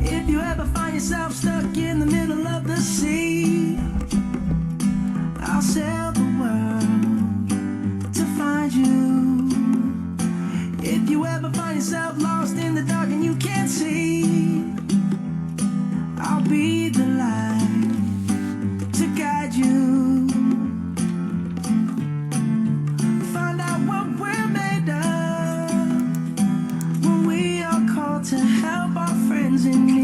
If you ever find yourself stuck in the middle of the sea, I'll sail the world to find you. If you ever find yourself lost in the dark and you can't see, I'll be the light to guide you. Find out what we're made of when we are called to help our friends in need.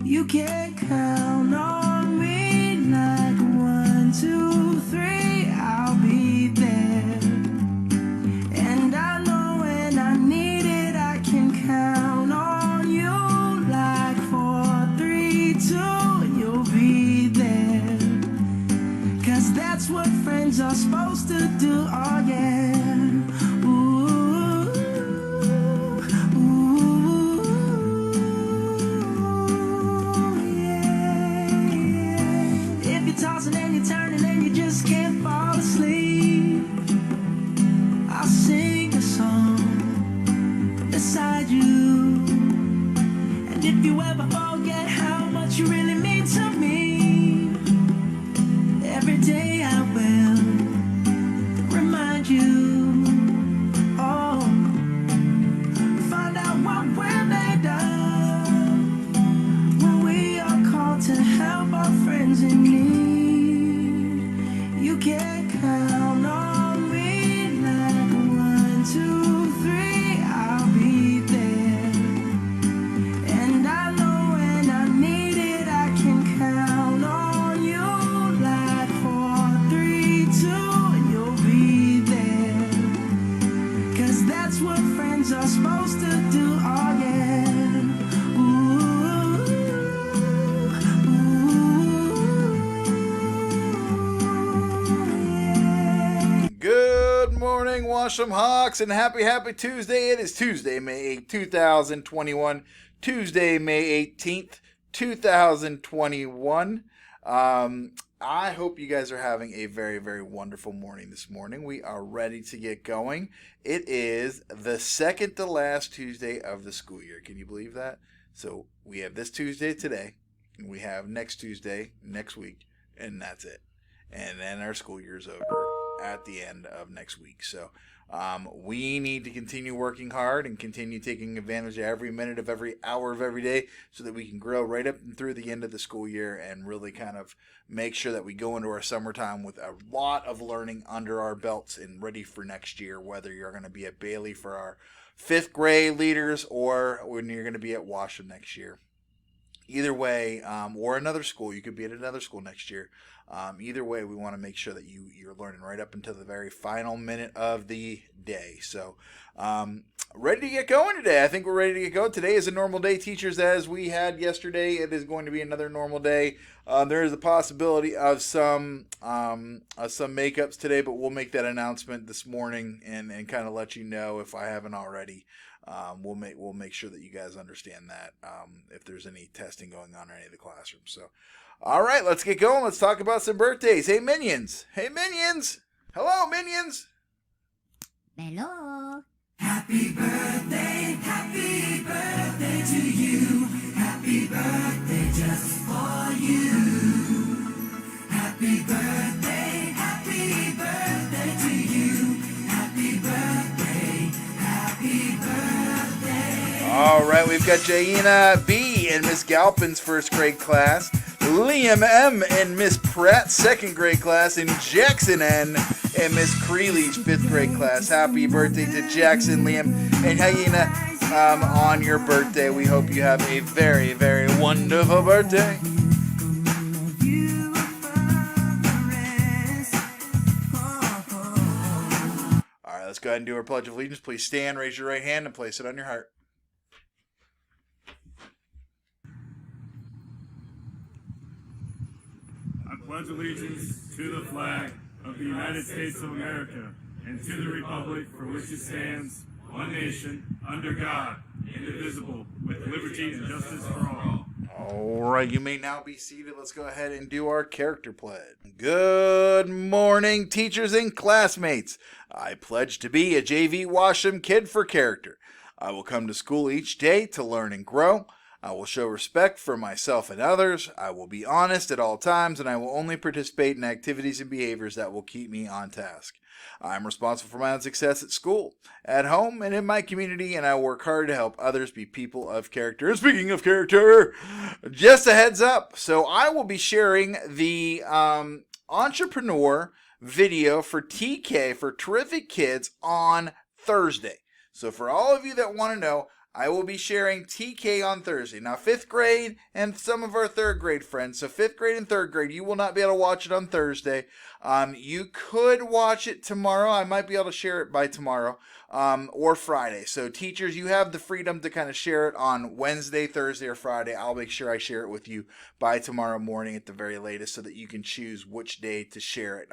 You can count on me like 1, 2, 3, I'll be there. And I know when I need it, I can count on you like 4, 3, 2, and you'll be there. 'Cause that's what friends are supposed to do, oh yeah. Ooh, ooh, yeah. If you're tossing and you're turning and you just can't fall asleep, I'll sing a song beside you. And if you ever forget how much you really mean to me, every day I will remind you. Oh, find out what we're made of when we are called to help our friends in need. You can count on me like 1, 2, 3, I'll be there. And I know when I need it, I can count on you like 4, 3, 2, and you'll be there. 'Cause that's what friends are supposed to do, oh yeah. Ooh, ooh, yeah. Good morning, Washam Hawks, and happy Tuesday. It is Tuesday, May 8th, 2021. Tuesday, May 18th, 2021. I hope you guys are having a very wonderful morning this morning. We are ready to get going. It is the second to last Tuesday of the school year. Can you believe that? So we have this Tuesday today, and we have next Tuesday next week, and that's it. And then our school year is over at the end of next week. So we need to continue working hard and continue taking advantage of every minute of every hour of every day so that we can grow right up and through the end of the school year and really kind of make sure that we go into our summertime with a lot of learning under our belts and ready for next year, whether you're going to be at Bailey for our 5th grade leaders or when you're going to be at Washam next year. Either way, or another school. You could be at another school next year. Either way, we want to make sure that you're learning right up until the very final minute of the day. So, ready to get going today. I think we're ready to get going. Today is a normal day, teachers, as we had yesterday. It is going to be another normal day. There is a possibility of some makeups today, but we'll make that announcement this morning and kind of let you know if I haven't already. We'll make sure that you guys understand that if there's any testing going on in any of the classrooms. So, all right, let's get going. Let's talk about some birthdays. Hey, Minions. Hey, Minions. Hello, Minions. Hello. Happy birthday to you. Happy birthday just for you. Happy birthday to you. Happy birthday. All right, we've got Jaina B. in Miss Galpin's 1st grade class, Liam M. in Miss Pratt's 2nd grade class, and Jackson N. in Miss Creeley's 5th grade class. Happy birthday to Jackson, Liam, and Jaina on your birthday. We hope you have a very wonderful birthday. All right, let's go ahead and do our Pledge of Allegiance. Please stand, raise your right hand, and place it on your heart. I pledge allegiance to the flag of the United States of America and to the republic for which it stands, one nation, under God, indivisible, with liberty and justice for all. All right, you may now be seated. Let's go ahead and do our character pledge. Good morning, teachers and classmates. I pledge to be a J.V. Washam kid for character. I will come to school each day to learn and grow. I will show respect for myself and others. I will be honest at all times, and I will only participate in activities and behaviors that will keep me on task. I am responsible for my own success at school, at home, and in my community, and I work hard to help others be people of character. And speaking of character, just a heads up. So I will be sharing the entrepreneur video for TK, for Terrific Kids, on Thursday. So for all of you that want to know, I will be sharing TK on Thursday. Now, 5th grade and some of our 3rd grade friends. So 5th grade and 3rd grade, you will not be able to watch it on Thursday. You could watch it tomorrow. I might be able to share it by tomorrow or Friday. So teachers, you have the freedom to kind of share it on Wednesday, Thursday, or Friday. I'll make sure I share it with you by tomorrow morning at the very latest so that you can choose which day to share it.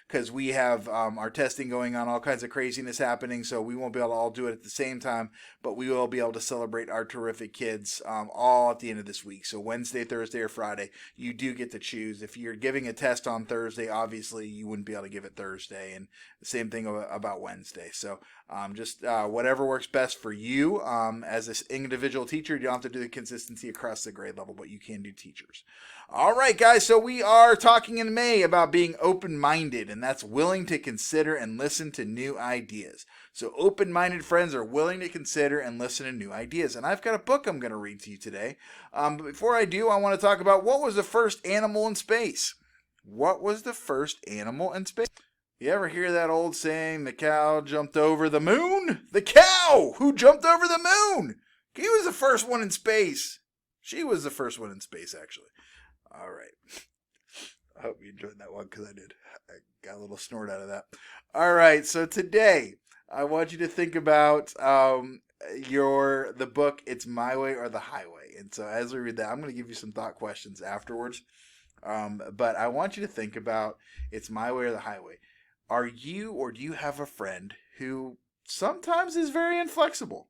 Because we have our testing going on, all kinds of craziness happening, so we won't be able to all do it at the same time, but we will be able to celebrate our Terrific Kids all at the end of this week. So Wednesday, Thursday, or Friday, you do get to choose. If you're giving a test on Thursday, obviously you wouldn't be able to give it Thursday, and the same thing about Wednesday. So just whatever works best for you. As an individual teacher, you don't have to do the consistency across the grade level, but you can do teachers. All right, guys, so we are talking in May about being open-minded, and that's willing to consider and listen to new ideas. So open-minded friends are willing to consider and listen to new ideas. And I've got a book I'm going to read to you today. But before I do, I want to talk about what was the first animal in space. What was the first animal in space? You ever hear that old saying, the cow jumped over the moon? The cow who jumped over the moon. He was the first one in space. She was the first one in space, actually. All right. I hope you enjoyed that one, because I did. I got a little snort out of that. All right, so today I want you to think about the book, It's My Way or the Highway. And so as we read that, I'm going to give you some thought questions afterwards. But I want you to think about It's My Way or the Highway. Are you, or do you have a friend who sometimes is very inflexible?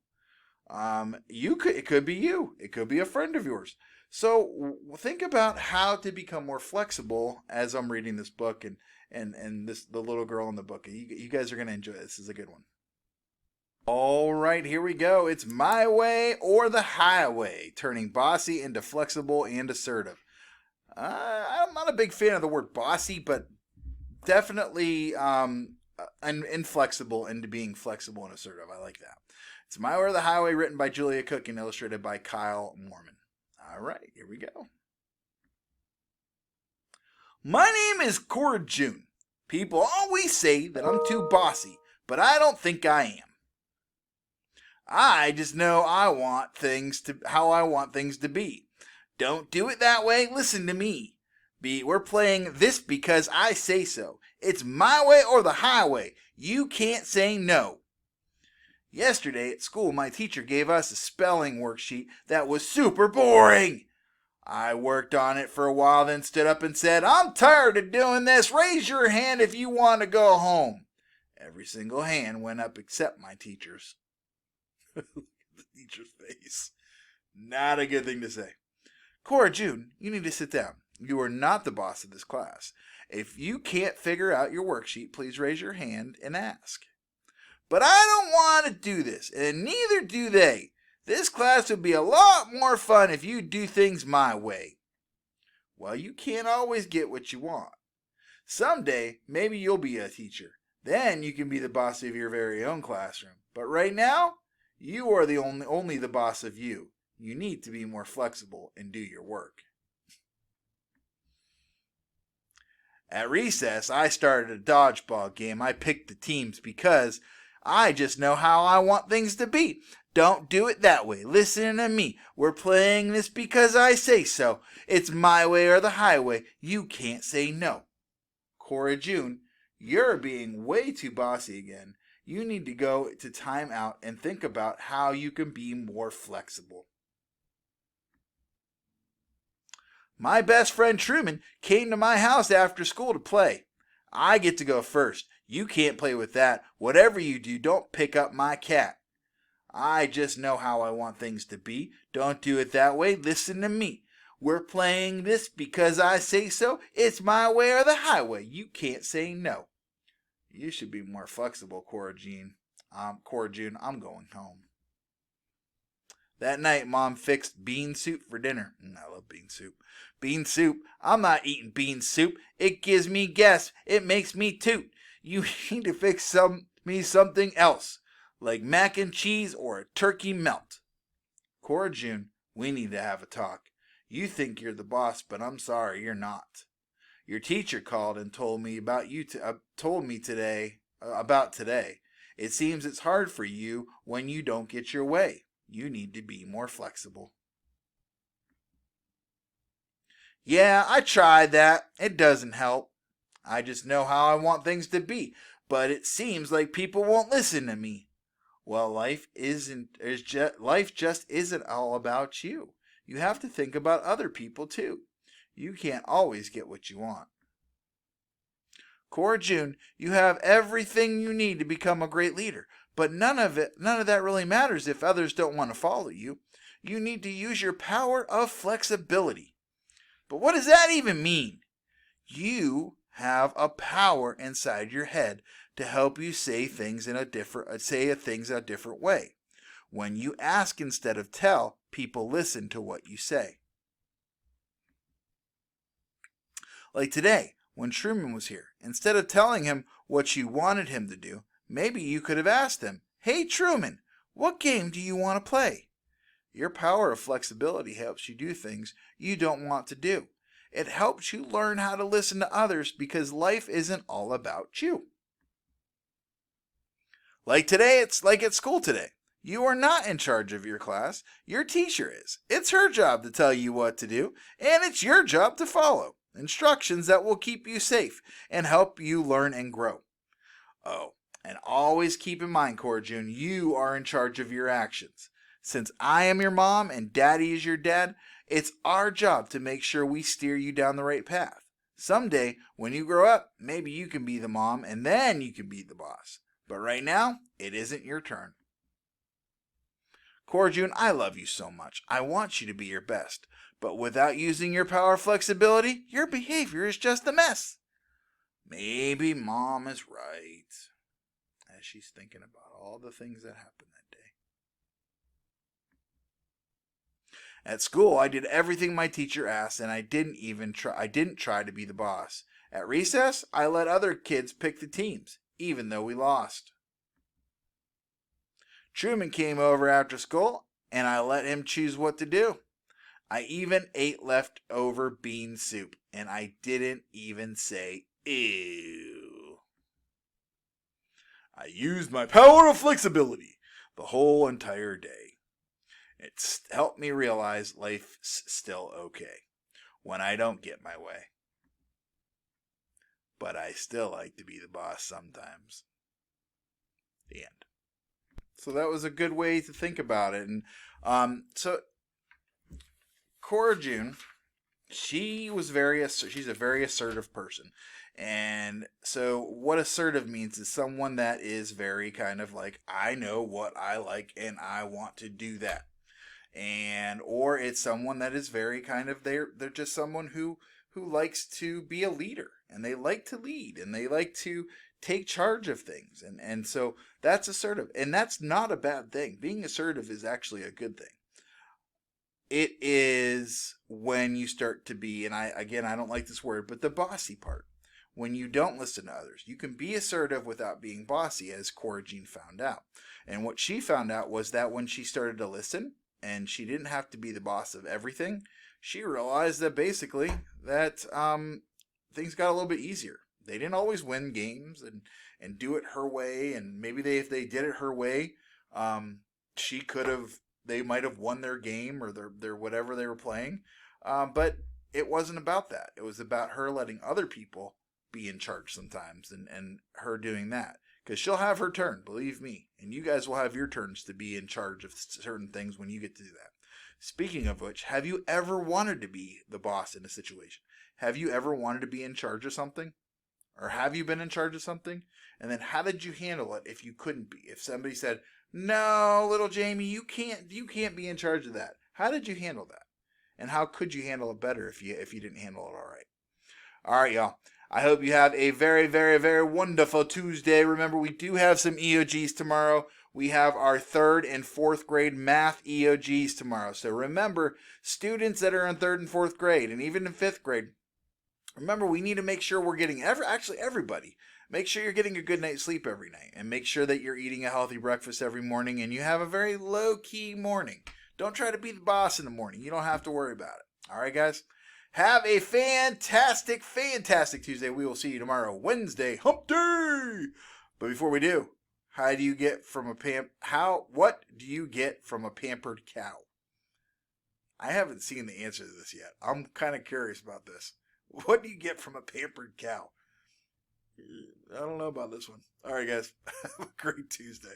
It could be you. It could be a friend of yours. So think about how to become more flexible as I'm reading this book and the little girl in the book. You guys are going to enjoy it. This is a good one. All right, here we go. It's My Way or the Highway, turning bossy into flexible and assertive. I'm not a big fan of the word bossy, but definitely inflexible into being flexible and assertive. I like that. It's My Way or the Highway, written by Julia Cook and illustrated by Kyle Mormon. All right, here we go. My name is Cora June. People always say that I'm too bossy, but I don't think I am. I just know how I want things to be. Don't do it that way. Listen to me. We're playing this because I say so. It's my way or the highway. You can't say no. Yesterday at school, my teacher gave us a spelling worksheet that was super boring. I worked on it for a while, then stood up and said, I'm tired of doing this. Raise your hand if you want to go home. Every single hand went up except my teacher's. The teacher's face. Not a good thing to say. Cora June, you need to sit down. You are not the boss of this class. If you can't figure out your worksheet, please raise your hand and ask. But I don't want to do this, and neither do they. This class would be a lot more fun if you do things my way. Well, you can't always get what you want. Someday, maybe you'll be a teacher. Then you can be the boss of your very own classroom. But right now, you are the only the boss of you. You need to be more flexible and do your work. At recess, I started a dodgeball game. I picked the teams because I just know how I want things to be. Don't do it that way. Listen to me. We're playing this because I say so. It's my way or the highway. You can't say no. Cora June, you're being way too bossy again. You need to go to time out and think about how you can be more flexible. My best friend Truman came to my house after school to play. I get to go first. You can't play with that. Whatever you do, don't pick up my cat. I just know how I want things to be. Don't do it that way. Listen to me. We're playing this because I say so. It's my way or the highway. You can't say no. You should be more flexible, Cora June. I'm going home. That night, Mom fixed bean soup for dinner. I love bean soup. Bean soup? I'm not eating bean soup. It gives me gas. It makes me toot. You need to fix me something else, like mac and cheese or a turkey melt. Cora June, we need to have a talk. You think you're the boss, but I'm sorry, you're not. Your teacher called and told me about today. It seems it's hard for you when you don't get your way. You need to be more flexible. Yeah, I tried that. It doesn't help. I just know how I want things to be, but it seems like people won't listen to me. Well, life just isn't all about you. You have to think about other people too. You can't always get what you want. Cora June, you have everything you need to become a great leader, but none of that really matters if others don't want to follow you. You need to use your power of flexibility. But what does that even mean? You have a power inside your head to help you say things in a different way. When you ask instead of tell, people listen to what you say. Like today, when Truman was here, instead of telling him what you wanted him to do, maybe you could have asked him, "Hey Truman, what game do you want to play?" Your power of flexibility helps you do things you don't want to do. It helps you learn how to listen to others because life isn't all about you. Like today, it's like at school today. You are not in charge of your class. Your teacher is. It's her job to tell you what to do, and it's your job to follow instructions that will keep you safe and help you learn and grow. Oh, and always keep in mind, Cora June, you are in charge of your actions. Since I am your mom and Daddy is your dad, it's our job to make sure we steer you down the right path. Someday, when you grow up, maybe you can be the mom and then you can be the boss. But right now, it isn't your turn. Cora June, I love you so much. I want you to be your best. But without using your power of flexibility, your behavior is just a mess. Maybe Mom is right. As she's thinking about all the things that happened that day. At school, I did everything my teacher asked, and I didn't try to be the boss. At recess, I let other kids pick the teams, even though we lost. Truman came over after school, and I let him choose what to do. I even ate leftover bean soup, and I didn't even say ew. I used my power of flexibility the whole entire day. It's helped me realize life's still okay when I don't get my way. But I still like to be the boss sometimes. The end. So that was a good way to think about it. And so Cora June, she's a very assertive person. And so what assertive means is someone that is very kind of like, I know what I like and I want to do that. Or it's someone that is very kind of, they're just someone who likes to be a leader, and they like to lead, and they like to take charge of things. And so that's assertive, and that's not a bad thing. Being assertive is actually a good thing. It is when you start to be, and I don't like this word, but the bossy part. When you don't listen to others. You can be assertive without being bossy, as Cora June found out. And what she found out was that when she started to listen, and she didn't have to be the boss of everything, she realized that basically that things got a little bit easier. They didn't always win games and do it her way, and maybe if they did it her way, they might have won their game or their whatever they were playing. But it wasn't about that. It was about her letting other people be in charge sometimes, and her doing that. Because she'll have her turn, believe me. And you guys will have your turns to be in charge of certain things when you get to do that. Speaking of which, have you ever wanted to be the boss in a situation? Have you ever wanted to be in charge of something? Or have you been in charge of something? And then how did you handle it if you couldn't be? If somebody said, "No, little Jamie, you can't be in charge of that." How did you handle that? And how could you handle it better if you didn't handle it all right? All right, y'all. I hope you have a very, very, very wonderful Tuesday. Remember, we do have some EOGs tomorrow. We have our 3rd and 4th grade math EOGs tomorrow. So remember, students that are in 3rd and 4th grade, and even in 5th grade, remember, we need to make sure we're getting everybody. Make sure you're getting a good night's sleep every night, and make sure that you're eating a healthy breakfast every morning, and you have a very low-key morning. Don't try to be the boss in the morning. You don't have to worry about it. All right, guys? Have a fantastic, fantastic Tuesday. We will see you tomorrow, Wednesday, hump day. But before we do, what do you get from a pampered cow? I haven't seen the answer to this yet. I'm kind of curious about this. What do you get from a pampered cow? I don't know about this one. All right, guys. Have a great Tuesday.